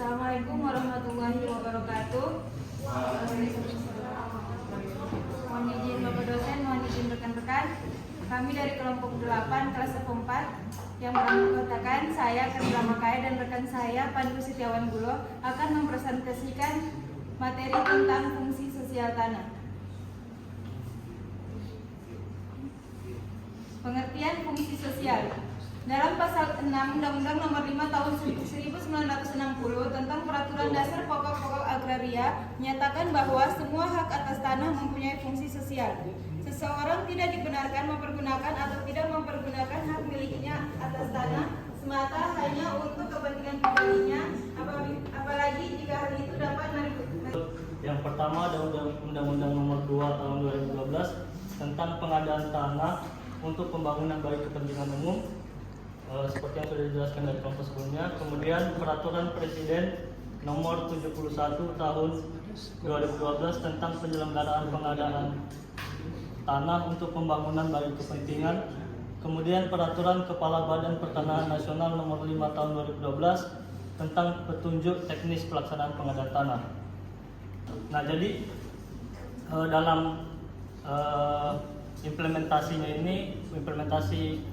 Assalamualaikum warahmatullahi wabarakatuh. Mohon izin Bapak dosen, mohon izin rekan-rekan. Kami dari kelompok 8 kelas 4 yang beranggotakan saya Kendra Makaya dan rekan saya Pandu Setiawan Gulo akan mempresentasikan materi tentang fungsi sosial tanah. Pengertian fungsi sosial. Dalam pasal 6 Undang-Undang Nomor 5 Tahun 1960 tentang Peraturan Dasar Pokok-pokok Agraria menyatakan bahwa semua hak atas tanah mempunyai fungsi sosial. Seseorang tidak dibenarkan mempergunakan atau tidak mempergunakan hak miliknya atas tanah semata hanya untuk kepentingan pribadinya, apalagi jika hal itu dapat Yang pertama ada Undang-Undang Nomor 2 Tahun 2012 tentang pengadaan tanah untuk pembangunan bagi kepentingan umum. Seperti yang sudah dijelaskan dari kelompok sebelumnya. Kemudian Peraturan Presiden Nomor 71 Tahun 2012 tentang penyelenggaraan pengadaan tanah untuk pembangunan bagi kepentingan. Kemudian Peraturan Kepala Badan Pertanahan Nasional Nomor 5 Tahun 2012 tentang petunjuk teknis pelaksanaan pengadaan tanah. Nah, jadi dalam implementasi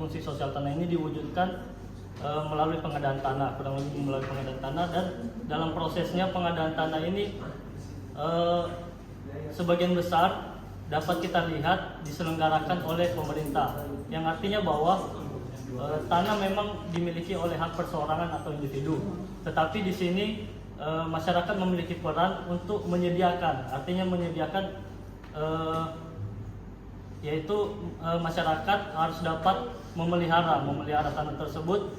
fungsi sosial tanah ini diwujudkan melalui pengadaan tanah, kurang lebih melalui pengadaan tanah, dan dalam prosesnya pengadaan tanah ini sebagian besar dapat kita lihat diselenggarakan oleh pemerintah, yang artinya bahwa tanah memang dimiliki oleh hak perseorangan atau individu, tetapi di sini masyarakat memiliki peran untuk menyediakan, artinya menyediakan yaitu masyarakat harus dapat memelihara tanah tersebut,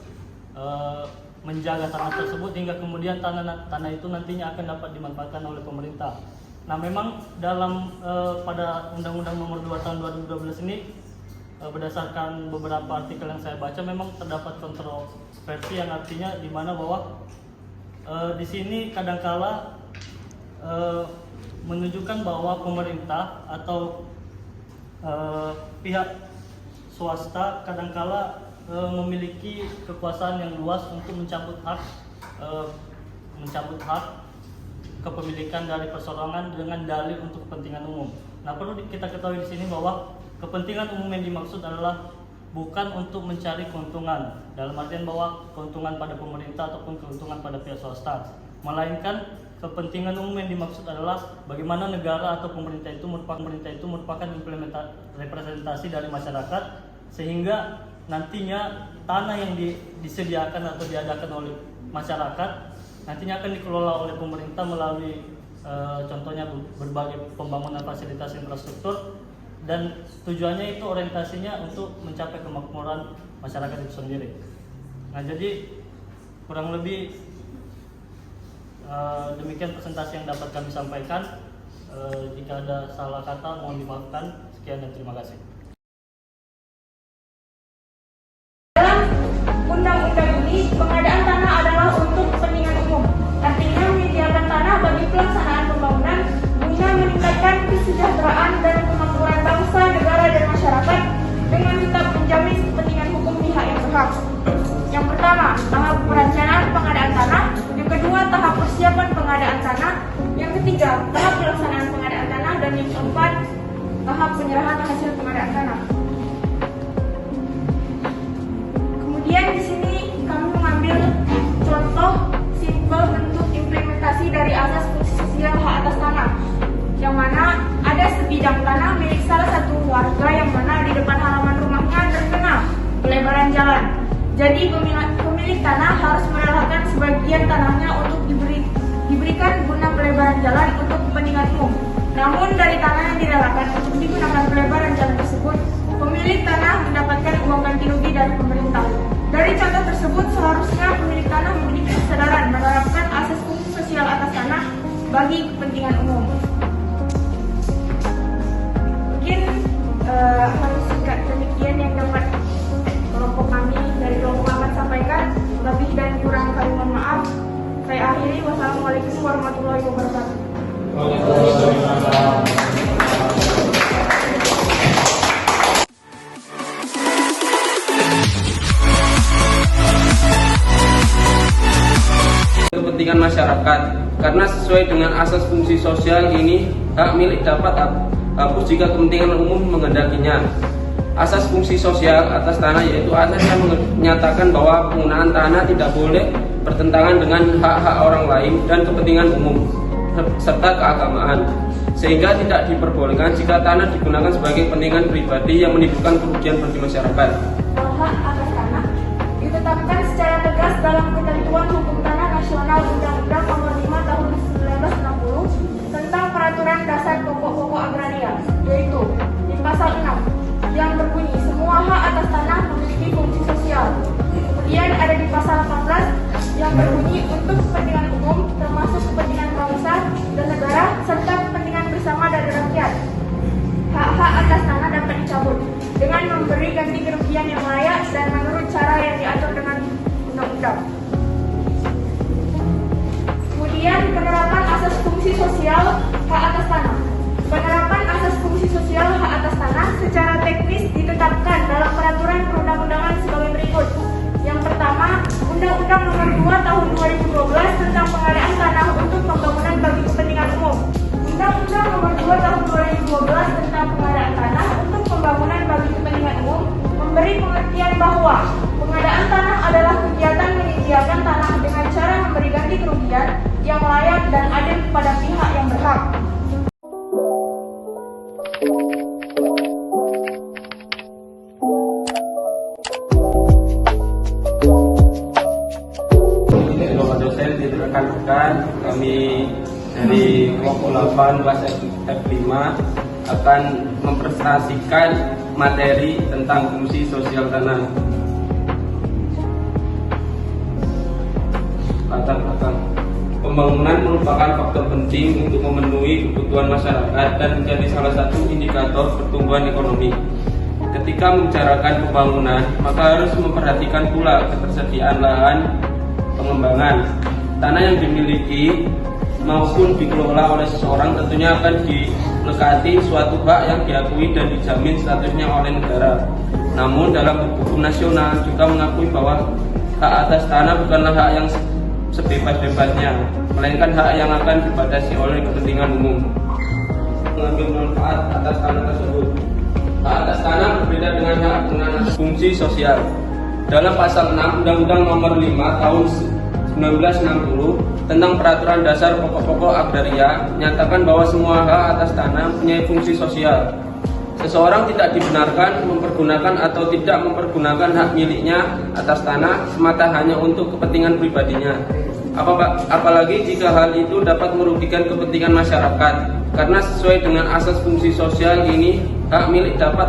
menjaga tanah tersebut hingga kemudian tanah itu nantinya akan dapat dimanfaatkan oleh pemerintah. Nah, memang dalam pada Undang-Undang Nomor 2 Tahun 2012 ini berdasarkan beberapa artikel yang saya baca memang terdapat kontroversi, yang artinya di mana bahwa di sini kadangkala menunjukkan bahwa pemerintah atau pihak swasta kadangkala memiliki kekuasaan yang luas untuk mencabut hak kepemilikan dari perseorangan dengan dalih untuk kepentingan umum. Nah, perlu kita ketahui di sini bahwa kepentingan umum yang dimaksud adalah bukan untuk mencari keuntungan, dalam artian bahwa keuntungan pada pemerintah ataupun keuntungan pada pihak swasta, melainkan kepentingan umum yang dimaksud adalah bagaimana negara atau pemerintah itu merupakan representasi dari masyarakat, sehingga nantinya tanah yang disediakan atau diadakan oleh masyarakat nantinya akan dikelola oleh pemerintah melalui contohnya berbagai pembangunan fasilitas infrastruktur, dan tujuannya itu orientasinya untuk mencapai kemakmuran masyarakat itu sendiri. Nah, jadi kurang lebih demikian presentasi yang dapat kami sampaikan. Jika ada salah kata mohon dimaafkan. Sekian dan terima kasih. Dalam undang-undang ini, pengadaan tanah adalah untuk kepentingan umum. Artinya menyediakan tanah bagi pelaksanaan pembangunan guna meningkatkan kesejahteraan dan kemakmuran bangsa, negara, dan masyarakat dengan tetap menjamin kepentingan hukum pihak yang berhak. Yang pertama, tahap perencanaan pengadaan tanah. Yang kedua, tahap persiapan pengadaan tanah. Yang ketiga, tahap pelaksanaan pengadaan tanah. Dan yang keempat, tahap penyerahan hasil pengadaan tanah. Kemudian di sini kami mengambil contoh simpel bentuk implementasi dari asas fungsi sosial hak atas tanah, yang mana ada sebidang tanah milik salah satu warga yang mana di depan halaman rumahnya terkena pelebaran jalan. Jadi pemilik tanah harus merelakan sebagian tanahnya untuk diberikan guna pelebaran jalan untuk kepentingan umum. Namun dari tanah yang direlakan untuk digunakan pelebaran jalan tersebut, pemilik tanah mendapatkan uang ganti rugi dari pemerintah. Dari contoh tersebut, seharusnya pemilik tanah memiliki kesadaran menerapkan asas fungsi sosial atas tanah bagi kepentingan umum. Mungkin hal singkat demikian yang dapat kelompok kami dari kelompok akan sampaikan. Lebih dan kurang kami mohon maaf. Saya akhiri. Wassalamualaikum warahmatullahi wabarakatuh. masyarakat. Karena sesuai dengan asas fungsi sosial ini, hak milik dapat hapus jika kepentingan umum menghendakinya. Asas fungsi sosial atas tanah yaitu asas yang menyatakan bahwa penggunaan tanah tidak boleh bertentangan dengan hak-hak orang lain dan kepentingan umum serta keagamaan, sehingga tidak diperbolehkan jika tanah digunakan sebagai kepentingan pribadi yang menimbulkan kerugian bagi masyarakat. Hak atas tanah ditetapkan secara tegas dalam Ketentuan Hukum Tanah Nasional Undang-Undang Nomor 5 Tahun 1960 tentang Peraturan Dasar Pokok-pokok Agraria, yaitu di pasal 6 yang berbunyi semua hak atas tanah memiliki fungsi sosial. Kemudian ada di pasal 18 yang berbunyi untuk kepentingan umum termasuk kepentingan bangsa dan negara serta kepentingan bersama dari rakyat. Hak-hak atas tanah dapat dicabut dengan memberi ganti kerugian yang layak dan menurut cara yang diatur dengan undang-undang. Kemudian penerapan asas fungsi sosial hak atas tanah. Penerapan asas fungsi sosial hak atas tanah secara teknis ditetapkan dalam peraturan perundang-undangan sebagai berikut. Yang pertama, Undang-Undang Nomor 2 Tahun 2012 tentang pengadaan tanah untuk pembangunan bagi kepentingan umum. Undang-Undang Nomor 2 Tahun 2012 tentang pengadaan tanah untuk pembangunan bagi kepentingan umum memberi pengertian bahwa pengadaan tanah adalah kegiatan menyediakan tanah dengan cara memberi ganti kerugian yang layak dan adil kepada pihak yang berhak. Bapak dosen, rekan-rekan, kami dari kelompok 8 kelas F5 akan mempresentasikan materi tentang fungsi sosial tanah. Latar belakang. Pembangunan merupakan faktor penting untuk memenuhi kebutuhan masyarakat dan menjadi salah satu indikator pertumbuhan ekonomi. Ketika membicarakan pembangunan, maka harus memperhatikan pula ketersediaan lahan pengembangan. Tanah yang dimiliki maupun dikelola oleh seseorang tentunya akan dilekati suatu hak yang diakui dan dijamin statusnya oleh negara. Namun dalam hukum nasional juga mengakui bahwa hak atas tanah bukanlah hak yang sebebas-bebasnya, melainkan hak yang akan dibatasi oleh kepentingan umum. Mengambil manfaat atas tanah tersebut. Hak atas tanah berbeda dengan hak penggunaan fungsi sosial. Dalam pasal 6 Undang-Undang Nomor 5 Tahun 1960 tentang Peraturan Dasar Pokok-pokok Agraria menyatakan bahwa semua hak atas tanah mempunyai fungsi sosial. Seseorang tidak dibenarkan mempergunakan atau tidak mempergunakan hak miliknya atas tanah semata hanya untuk kepentingan pribadinya. Apalagi jika hal itu dapat merugikan kepentingan masyarakat. Karena sesuai dengan asas fungsi sosial ini, hak milik dapat